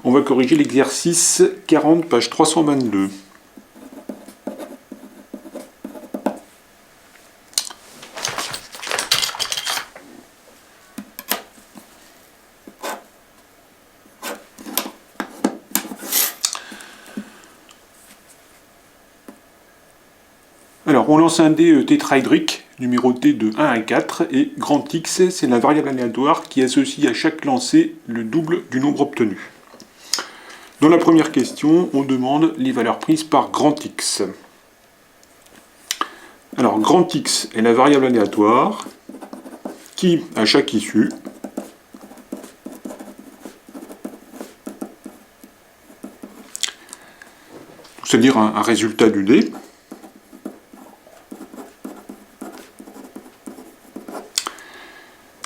On va corriger l'exercice 40, page 322. Alors, on lance un dé tétraédrique, numéroté de 1 à 4, et grand X, c'est la variable aléatoire qui associe à chaque lancé le double du nombre obtenu. Dans la première question, on demande les valeurs prises par grand X. Alors, grand X est la variable aléatoire qui, à chaque issue, c'est-à-dire un résultat du dé,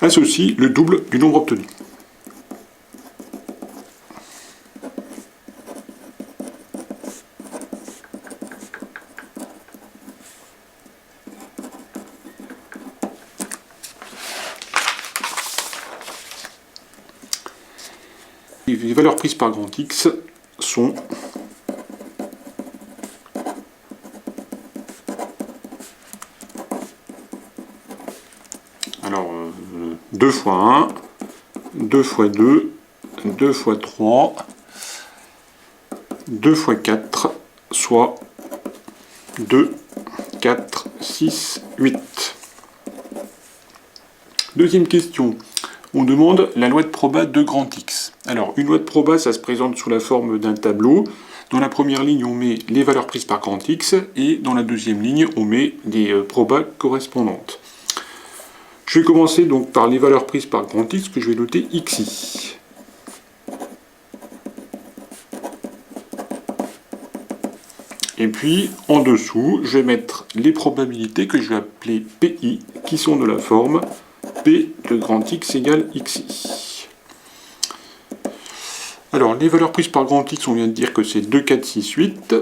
associe le double du nombre obtenu. Les valeurs prises par grand X sont alors 2 fois 1, 2 fois 2, 2 fois 3, 2 fois 4, soit 2, 4, 6, 8. Deuxième question. On demande la loi de proba de grand X. Alors, une loi de proba, ça se présente sous la forme d'un tableau. Dans la première ligne, on met les valeurs prises par grand X, et dans la deuxième ligne, on met des probas correspondantes. Je vais commencer donc par les valeurs prises par grand X, que je vais noter XI. Et puis, en dessous, je vais mettre les probabilités que je vais appeler PI, qui sont de la forme P de grand X égale XI. Alors, les valeurs prises par grand X, on vient de dire que c'est 2, 4, 6, 8.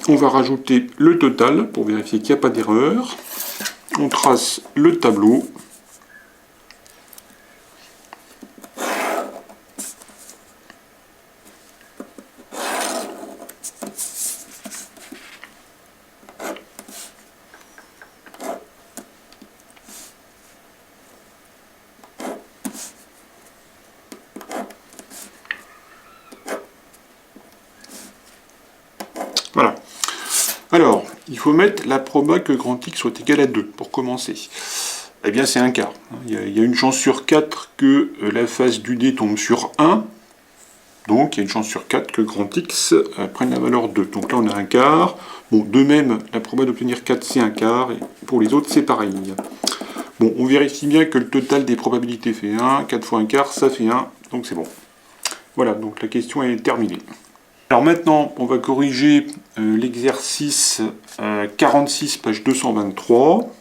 On va rajouter le total pour vérifier qu'il n'y a pas d'erreur. On trace le tableau. Voilà. Alors, il faut mettre la proba que grand X soit égal à 2 pour commencer. Eh bien, c'est un quart. Il y a une chance sur 4 que la face du dé tombe sur 1. Donc, il y a une chance sur 4 que grand X prenne la valeur 2. Donc là, on a un quart. Bon, de même, la proba d'obtenir 4, c'est un quart. Et pour les autres, c'est pareil. Bon, on vérifie bien que le total des probabilités fait 1. 4 fois un quart, ça fait 1. Donc, c'est bon. Voilà, donc la question est terminée. Alors maintenant, on va corriger l'exercice 46, page 223.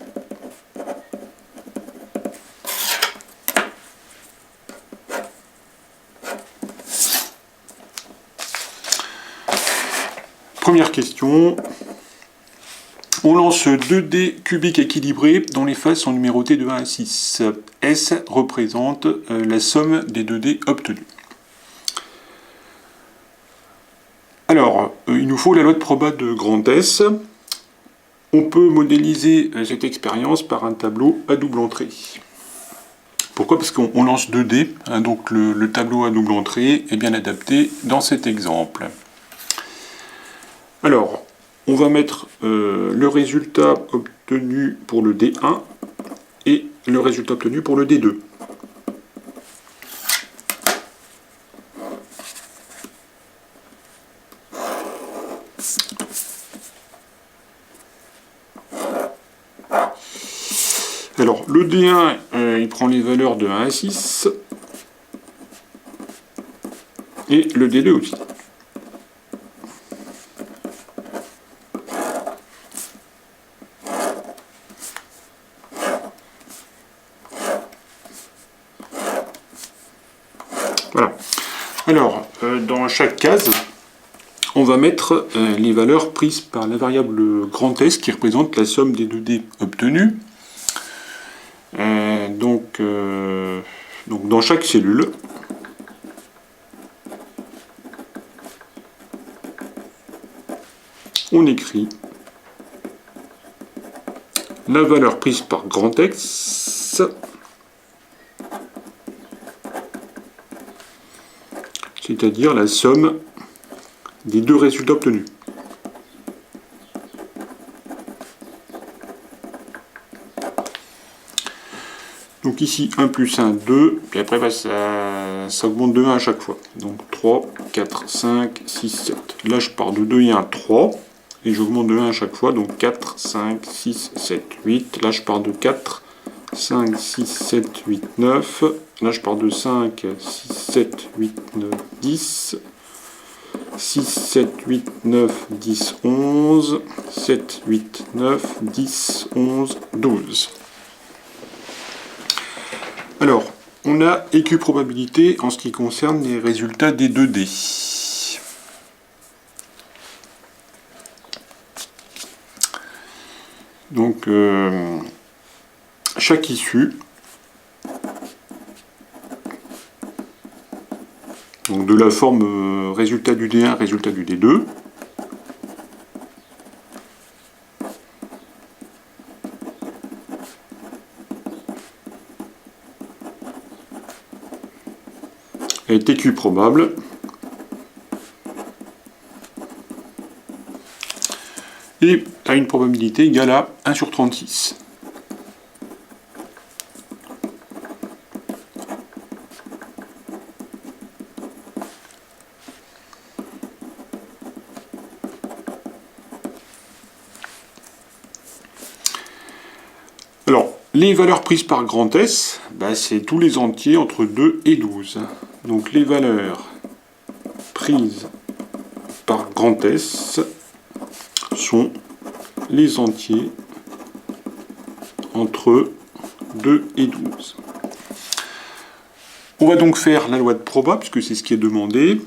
Première question. On lance 2 dés cubiques équilibrés dont les faces sont numérotées de 1 à 6. S représente la somme des 2 dés obtenus. Alors, il nous faut la loi de proba de grand S. On peut modéliser cette expérience par un tableau à double entrée. Pourquoi? Parce qu'on lance 2 dés, hein, donc le tableau à double entrée est bien adapté dans cet exemple. Alors, on va mettre le résultat obtenu pour le D1 et le résultat obtenu pour le D2. Alors, le D1, il prend les valeurs de 1 à 6, et le D2 aussi. Voilà. Alors, dans chaque case, on va mettre les valeurs prises par la variable grand S qui représente la somme des 2 dés obtenus. Donc dans chaque cellule, on écrit la valeur prise par grand X, c'est-à-dire la somme des deux résultats obtenus. Donc ici 1 plus 1, 2, puis après bah, ça augmente de 1 à chaque fois. Donc 3, 4, 5, 6, 7. Là je pars de 2 et 1, 3, et j'augmente de 1 à chaque fois, donc 4, 5, 6, 7, 8. Là je pars de 4, 5, 6, 7, 8, 9. Là je pars de 5, 6, 7, 8, 9, 10. 6, 7, 8, 9, 10, 11. 7, 8, 9, 10, 11, 12. Alors, on a équiprobabilité en ce qui concerne les résultats des 2D. Donc, chaque issue, donc de la forme résultat du D1, résultat du D2, est équiprobable et a une probabilité égale à 1 sur 36. Alors, les valeurs prises par grand S, bah, c'est tous les entiers entre 2 et 12. Donc les valeurs prises par grand S sont les entiers entre 2 et 12. On va donc faire la loi de proba, puisque c'est ce qui est demandé.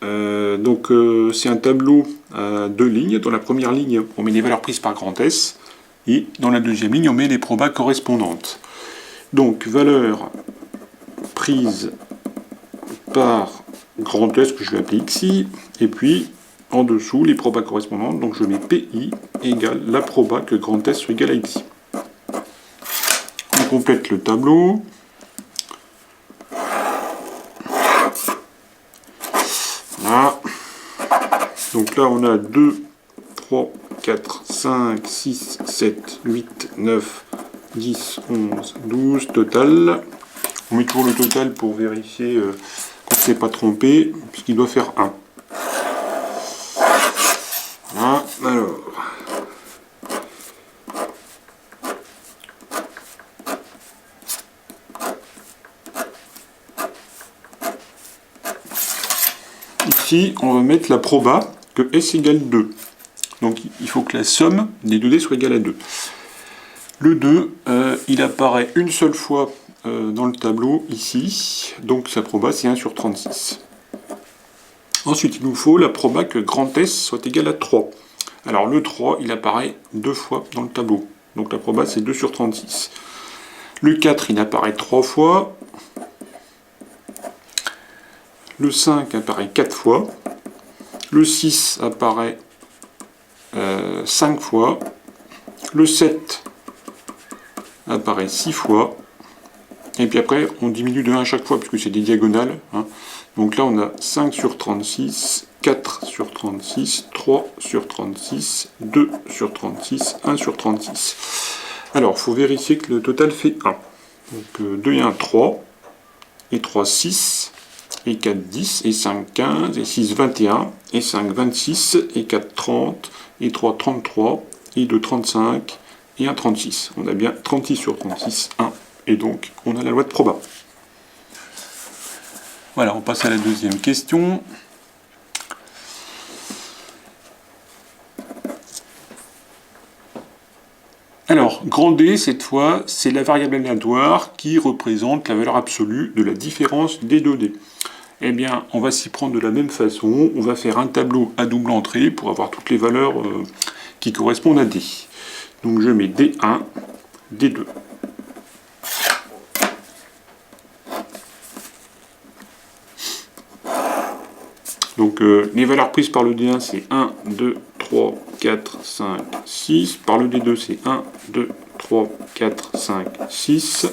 C'est un tableau à 2 lignes. Dans la première ligne, on met les valeurs prises par grand S, et dans la deuxième ligne, on met les probas correspondantes. Donc, valeurs prises par grand S, que je vais appeler XI, et puis en dessous, les probas correspondantes, donc je mets PI égale la proba que grand S soit égal à XI. On complète le tableau. Voilà. Donc là, on a 2, 3, 4, 5, 6, 7, 8, 9, 10, 11, 12 total. On met toujours le total pour vérifier qu'on ne s'est pas trompé, puisqu'il doit faire 1. Voilà, alors. Ici, on va mettre la proba que S égale 2. Donc il faut que la somme des 2D soit égale à 2. Le 2, il apparaît une seule fois dans le tableau, ici. Donc sa proba, c'est 1 sur 36. Ensuite, il nous faut la proba que grand S soit égal à 3. Alors le 3, il apparaît 2 fois dans le tableau. Donc la proba, c'est 2 sur 36. Le 4, il apparaît 3 fois. Le 5 apparaît 4 fois. Le 6 apparaît 5 fois. Le 7 apparaît 6 fois. Et puis après, on diminue de 1 à chaque fois, puisque c'est des diagonales. Hein. Donc là, on a 5 sur 36, 4 sur 36, 3 sur 36, 2 sur 36, 1 sur 36. Alors, il faut vérifier que le total fait 1. Donc 2 et 1, 3. Et 3, 6. Et 4, 10. Et 5, 15. Et 6, 21. Et 5, 26. Et 4, 30. Et 3, 33. Et 2, 35. Et 1, 36. On a bien 36 sur 36, 1. Et donc, on a la loi de proba. Voilà, on passe à la deuxième question. Alors, grand D, cette fois, c'est la variable aléatoire qui représente la valeur absolue de la différence des 2D. Eh bien, on va s'y prendre de la même façon. On va faire un tableau à double entrée pour avoir toutes les valeurs qui correspondent à D. Donc, je mets D1, D2. Donc les valeurs prises par le D1, c'est 1, 2, 3, 4, 5, 6. Par le D2, c'est 1, 2, 3, 4, 5, 6.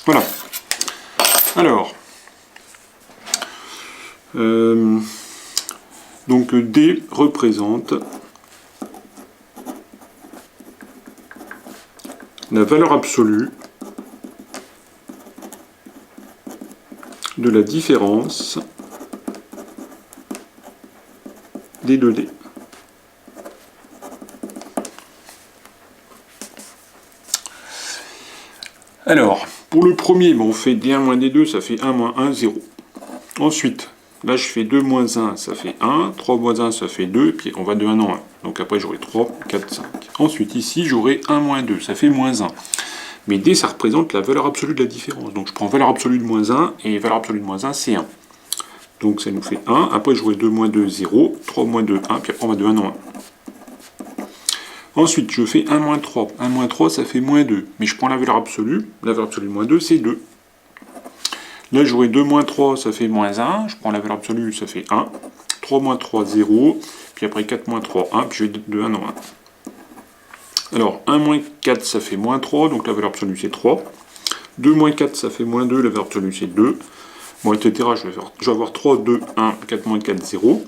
Voilà. Alors, donc D représente la valeur absolue de la différence des 2D. Alors, pour le premier, on fait D1 moins D2, ça fait 1 moins 1, 0. Ensuite, là je fais 2 moins 1, ça fait 1, 3 moins 1, ça fait 2, puis on va de 1 en 1. Donc après j'aurai 3, 4, 5. Ensuite, ici, j'aurai 1 moins 2, ça fait moins 1. Mais D, ça représente la valeur absolue de la différence. Donc je prends valeur absolue de moins 1, et valeur absolue de moins 1, c'est 1. Donc ça nous fait 1. Après, j'aurai 2 moins 2, 0. 3 moins 2, 1. Puis après, on va de 1 en 1. Ensuite, je fais 1 moins 3. 1 moins 3, ça fait moins 2. Mais je prends la valeur absolue. La valeur absolue de moins 2, c'est 2. Là, j'aurai 2 moins 3, ça fait moins 1. Je prends la valeur absolue, ça fait 1. 3 moins 3, 0. Puis après, 4 moins 3, 1. Puis je vais de 1 en 1. Alors, 1 moins 4, ça fait moins 3. Donc la valeur absolue, c'est 3. 2 moins 4, ça fait moins 2. La valeur absolue, c'est 2. Bon, etc. Je vais avoir 3, 2, 1, 4 moins 4, 0.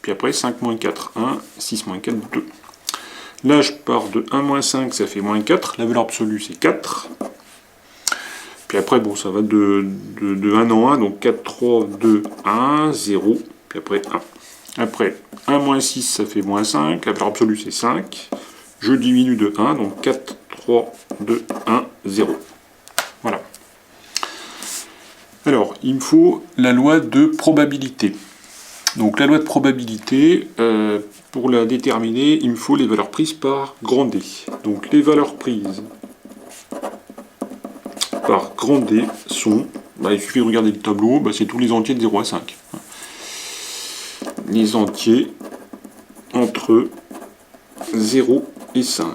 Puis après, 5 moins 4, 1. 6 moins 4, 2. Là, je pars de 1 moins 5, ça fait moins 4. La valeur absolue, c'est 4. Puis après, bon, ça va de 1 en 1. Donc 4, 3, 2, 1, 0. Puis après, 1. Après, 1 moins 6, ça fait moins 5. La valeur absolue, c'est 5. Je diminue de 1. Donc 4, 3, 2, 1, 0. Voilà. Alors, il me faut la loi de probabilité. Donc la loi de probabilité, pour la déterminer, il me faut les valeurs prises par grand D. Donc les valeurs prises par grand D sont, il suffit de regarder le tableau, c'est tous les entiers de 0 à 5. Les entiers entre 0 et 5.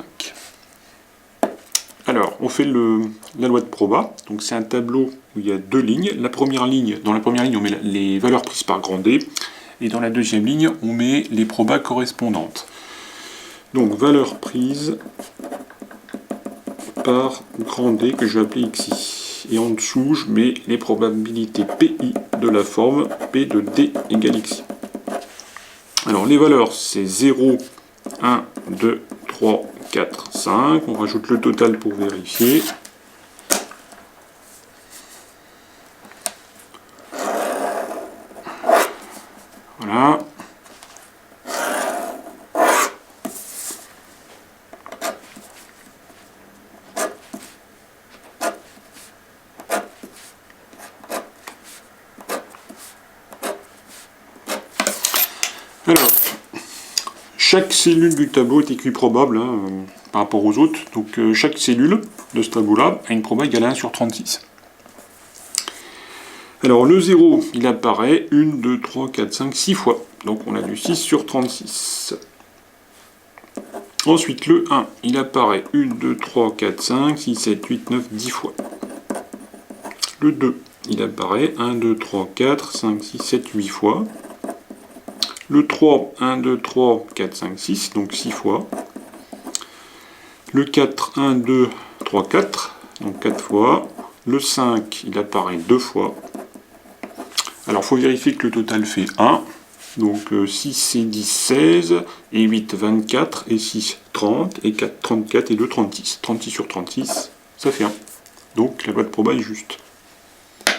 Alors, on fait la loi de proba. Donc c'est un tableau où il y a deux lignes. Dans la première ligne, on met les valeurs prises par grand D. Et dans la deuxième ligne, on met les probas correspondantes. Donc, valeurs prises par grand D, que je vais appeler XI. Et en dessous, je mets les probabilités PI de la forme P de D égale XI. Alors, les valeurs, c'est 0, 1, 2, 3, 4, 5. On rajoute le total pour vérifier. Voilà. Alors, chaque cellule du tableau est équiprobable par rapport aux autres. Donc chaque cellule de ce tableau-là a une proba égale à 1 sur 36. Alors le 0, il apparaît 1, 2, 3, 4, 5, 6 fois. Donc on a du 6 sur 36. Ensuite le 1, il apparaît 1, 2, 3, 4, 5, 6, 7, 8, 9, 10 fois. Le 2, il apparaît 1, 2, 3, 4, 5, 6, 7, 8 fois. Le 3, 1, 2, 3, 4, 5, 6, donc 6 fois. Le 4, 1, 2, 3, 4, donc 4 fois. Le 5, il apparaît 2 fois. Alors, il faut vérifier que le total fait 1. Donc 6 et 10, 16, et 8, 24, et 6, 30, et 4, 34, et 2, 36. 36 sur 36, ça fait 1. Donc la loi de proba est juste.